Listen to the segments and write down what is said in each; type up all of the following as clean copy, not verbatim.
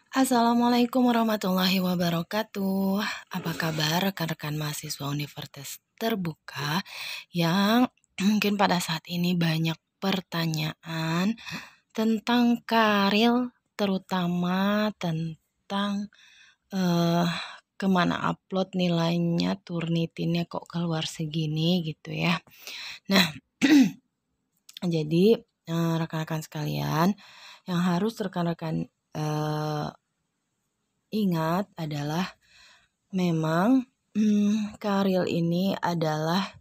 Assalamualaikum warahmatullahi wabarakatuh. Apa kabar rekan-rekan mahasiswa Universitas Terbuka yang mungkin pada saat ini banyak pertanyaan tentang karir, terutama tentang eh, kemana upload nilainya, Turnitinnya kok keluar segini gitu ya. Nah, jadi rekan-rekan sekalian, yang harus rekan-rekan ingat adalah memang karir ini adalah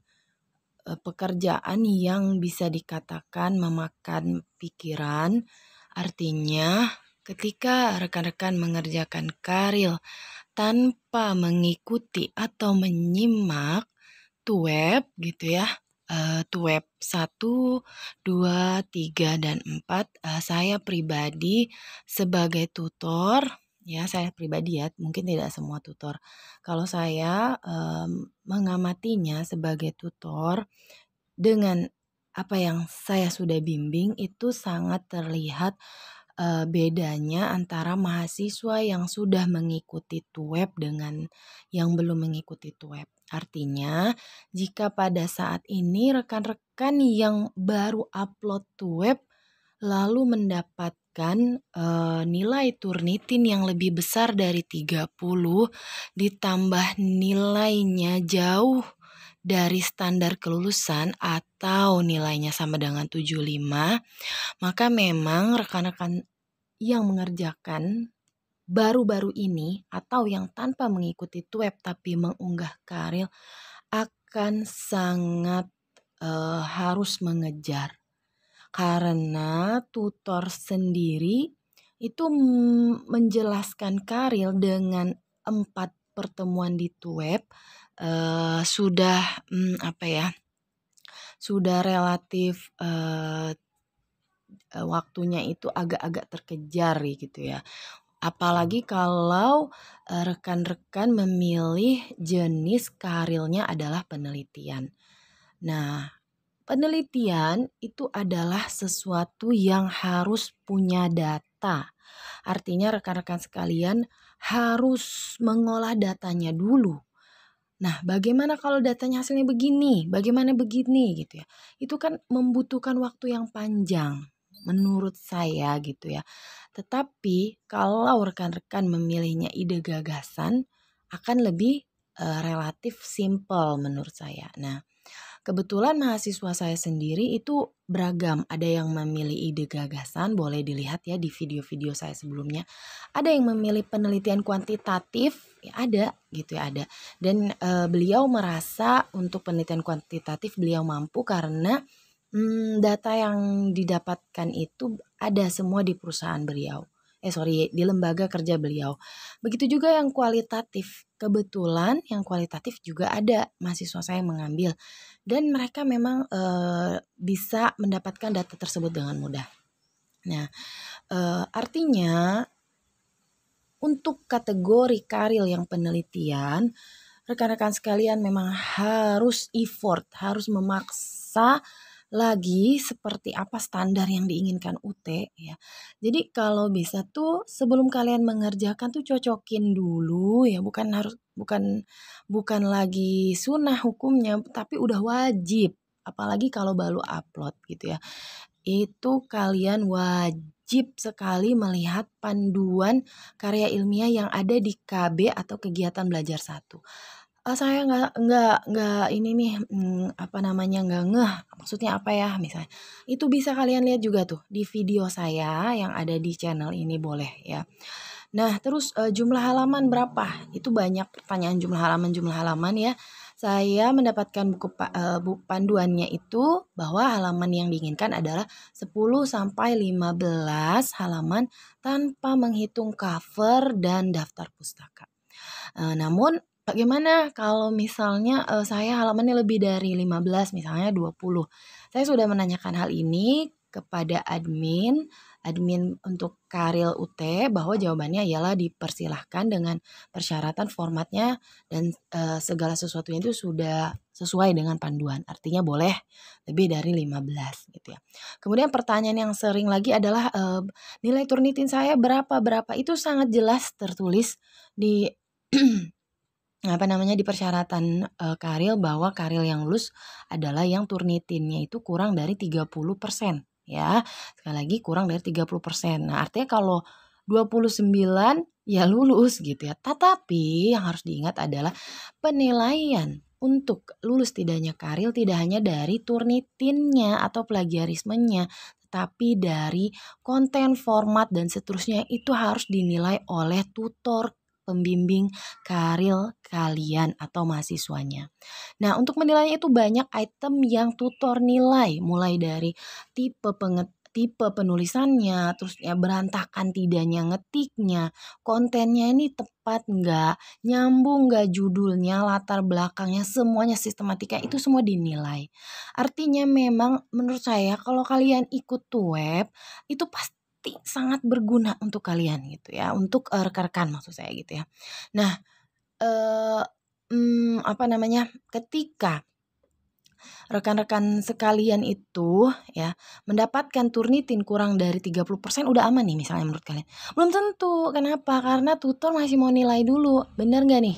pekerjaan yang bisa dikatakan memakan pikiran. Artinya, ketika rekan-rekan mengerjakan karir tanpa mengikuti atau menyimak tuweb gitu ya. Tuweb 1, 2, 3, dan 4. Saya pribadi sebagai tutor, ya saya pribadi ya, mungkin tidak semua tutor. Kalau saya mengamatinya sebagai tutor dengan apa yang saya sudah bimbing itu sangat terlihat bedanya antara mahasiswa yang sudah mengikuti tuweb dengan yang belum mengikuti tuweb. Artinya, jika pada saat ini rekan-rekan yang baru upload tuweb lalu mendapatkan nilai Turnitin yang lebih besar dari 30 ditambah nilainya jauh dari standar kelulusan atau nilainya sama dengan 75, maka memang rekan-rekan yang mengerjakan baru-baru ini atau yang tanpa mengikuti tuweb tapi mengunggah karir akan sangat harus mengejar. Karena tutor sendiri itu menjelaskan karir dengan 4 pertemuan di tuweb sudah sudah relatif waktunya itu agak-agak terkejar gitu ya. Apalagi kalau rekan-rekan memilih jenis karirnya adalah penelitian. Nah, penelitian itu adalah sesuatu yang harus punya data. Artinya rekan-rekan sekalian harus mengolah datanya dulu. Nah, bagaimana kalau datanya hasilnya begini, bagaimana begini gitu ya. Itu kan membutuhkan waktu yang panjang menurut saya gitu ya. Tetapi kalau rekan-rekan memilihnya ide gagasan akan lebih relatif simple menurut saya. Nah, kebetulan mahasiswa saya sendiri itu beragam. Ada yang memilih ide gagasan, boleh dilihat ya di video-video saya sebelumnya. Ada yang memilih penelitian kuantitatif, ya ada gitu ya ada. Dan beliau merasa untuk penelitian kuantitatif beliau mampu karena data yang didapatkan itu ada semua di perusahaan beliau. Di lembaga kerja beliau. Begitu juga yang kualitatif. Kebetulan yang kualitatif juga ada mahasiswa saya yang mengambil. Dan mereka memang bisa mendapatkan data tersebut dengan mudah. Nah, artinya untuk kategori karir yang penelitian, rekan-rekan sekalian memang harus effort, harus memaksa lagi seperti apa standar yang diinginkan UT ya. Jadi kalau bisa tuh sebelum kalian mengerjakan tuh cocokin dulu ya, bukan lagi sunnah hukumnya tapi udah wajib. Apalagi kalau baru upload gitu ya. Itu kalian wajib sekali melihat panduan karya ilmiah yang ada di KB atau kegiatan belajar 1. Saya nggak ini nih, nggak ngeh, maksudnya apa ya misalnya. Itu bisa kalian lihat juga tuh di video saya yang ada di channel ini boleh ya. Nah terus, jumlah halaman berapa? Itu banyak pertanyaan jumlah halaman ya. Saya mendapatkan buku panduannya itu bahwa halaman yang diinginkan adalah 10 sampai 15 halaman tanpa menghitung cover dan daftar pustaka. Namun bagaimana kalau misalnya, saya halamannya lebih dari 15 misalnya 20. Saya sudah menanyakan hal ini kepada admin admin untuk Karil UT bahwa jawabannya ialah dipersilahkan dengan persyaratan formatnya dan segala sesuatunya itu sudah sesuai dengan panduan. Artinya boleh lebih dari 15 gitu ya. Kemudian pertanyaan yang sering lagi adalah nilai Turnitin saya berapa? Itu sangat jelas tertulis di di persyaratan Karil bahwa Karil yang lulus adalah yang Turnitinnya itu kurang dari 30% ya. Sekali lagi kurang dari 30%. Nah, artinya kalau 29 ya lulus gitu ya. Tetapi yang harus diingat adalah penilaian untuk lulus tidaknya Karil tidak hanya dari Turnitinnya atau plagiarismenya, tetapi dari konten, format dan seterusnya itu harus dinilai oleh tutor pembimbing Karil kalian atau mahasiswanya. Nah, untuk menilainya itu banyak item yang tutor nilai, mulai dari tipe penulisannya, terus ya berantakan tidaknya ngetiknya, kontennya ini tepat nggak, nyambung nggak judulnya, latar belakangnya, semuanya sistematika itu semua dinilai. Artinya memang menurut saya kalau kalian ikut web itu pasti sangat berguna untuk kalian gitu ya, untuk rekan-rekan maksud saya gitu ya. Nah, eee, ketika rekan-rekan sekalian itu ya mendapatkan Turnitin kurang dari 30% udah aman nih misalnya menurut kalian. Belum tentu, kenapa? Karena tutor masih mau nilai dulu, bener nggak nih?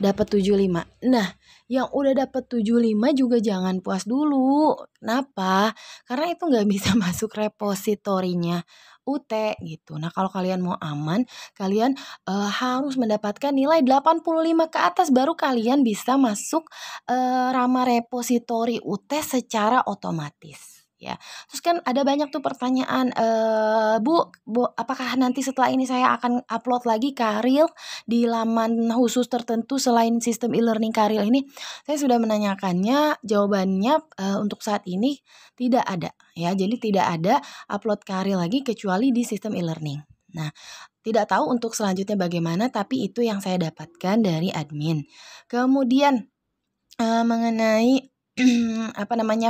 Dapat 75. Nah, yang udah dapat 75 juga jangan puas dulu. Kenapa? Karena itu nggak bisa masuk repositorinya UT gitu. Nah, kalau kalian mau aman, kalian harus mendapatkan nilai 85 ke atas baru kalian bisa masuk Rama repositori UT secara otomatis ya. Terus kan ada banyak tuh pertanyaan, Bu, apakah nanti setelah ini saya akan upload lagi Karil di laman khusus tertentu selain sistem e-learning Karil ini? Saya sudah menanyakannya, jawabannya untuk saat ini tidak ada ya. Jadi tidak ada upload Karil lagi kecuali di sistem e-learning. Nah, tidak tahu untuk selanjutnya bagaimana, tapi itu yang saya dapatkan dari admin. Kemudian mengenai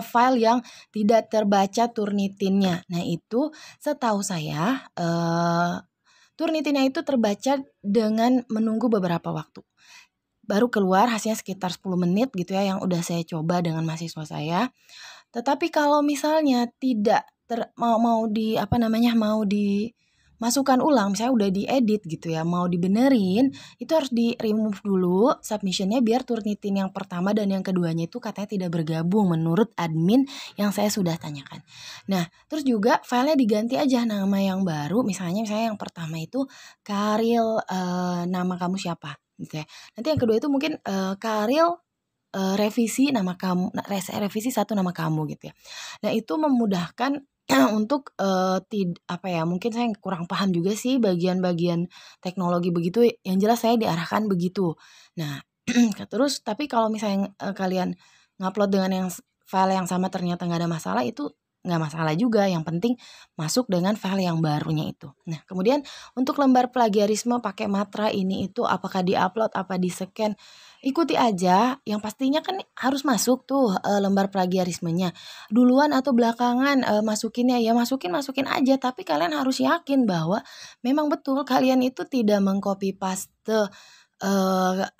file yang tidak terbaca Turnitinnya. Nah, itu setahu saya Turnitinnya itu terbaca dengan menunggu beberapa waktu. Baru keluar hasilnya sekitar 10 menit gitu ya yang udah saya coba dengan mahasiswa saya. Tetapi kalau misalnya tidak mau dimasukkan ulang, misalnya udah diedit gitu ya, mau dibenerin, itu harus di-remove dulu submission-nya biar Turnitin yang pertama dan yang keduanya itu katanya tidak bergabung menurut admin yang saya sudah tanyakan. Nah, terus juga filenya diganti aja nama yang baru, misalnya yang pertama itu Karil nama kamu siapa gitu ya. Nanti yang kedua itu mungkin Karil revisi nama kamu, revisi satu nama kamu gitu ya. Nah, itu memudahkan untuk mungkin saya kurang paham juga sih bagian-bagian teknologi begitu, yang jelas saya diarahkan begitu. Nah, terus tapi kalau misalnya kalian ngupload dengan yang file yang sama ternyata nggak ada masalah, itu nggak masalah juga, yang penting masuk dengan file yang barunya itu. Nah, kemudian untuk lembar plagiarisme pakai Matra ini itu apakah di-upload, apa di-scan, ikuti aja, yang pastinya kan harus masuk tuh lembar plagiarismenya. Duluan atau belakangan masukinnya, ya masukin aja, tapi kalian harus yakin bahwa memang betul kalian itu tidak mengcopy paste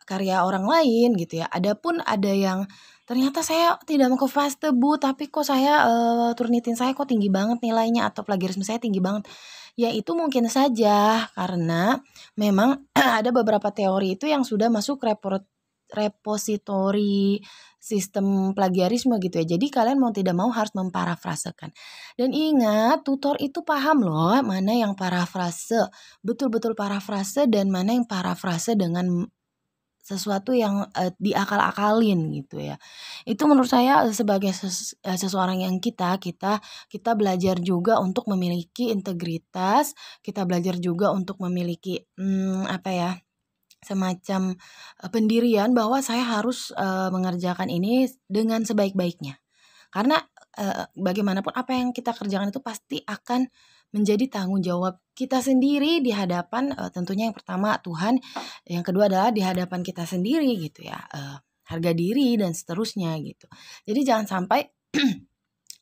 karya orang lain gitu ya. Adapun ada yang ternyata saya tidak mengcopy paste Bu, tapi kok saya Turnitin saya kok tinggi banget nilainya atau plagiarisme saya tinggi banget. Ya itu mungkin saja karena memang ada beberapa teori itu yang sudah masuk repositori sistem plagiarisme gitu ya. Jadi kalian mau tidak mau harus memparafrasekan. Dan ingat, tutor itu paham loh mana yang parafrase, betul-betul parafrase dan mana yang parafrase dengan sesuatu yang diakal-akalin gitu ya. Itu menurut saya sebagai seseorang yang kita belajar juga untuk memiliki integritas, kita belajar juga untuk memiliki semacam pendirian bahwa saya harus mengerjakan ini dengan sebaik-baiknya. Karena bagaimanapun apa yang kita kerjakan itu pasti akan menjadi tanggung jawab kita sendiri di hadapan tentunya yang pertama Tuhan, yang kedua adalah di hadapan kita sendiri gitu ya, harga diri dan seterusnya gitu. Jadi jangan sampai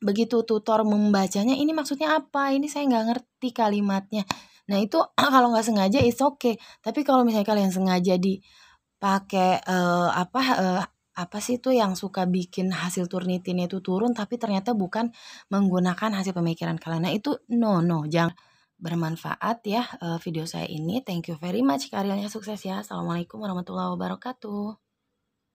begitu tutor membacanya, "Ini maksudnya apa? Ini saya nggak ngerti kalimatnya." Nah itu kalau nggak sengaja it's okay, tapi kalau misalnya kalian sengaja dipakai, apa sih itu yang suka bikin hasil Turnitinnya itu turun, tapi ternyata bukan menggunakan hasil pemikiran kalian. Nah itu no no, jangan. Bermanfaat ya, video saya ini. Thank you very much, karirnya sukses ya. Assalamualaikum warahmatullahi wabarakatuh.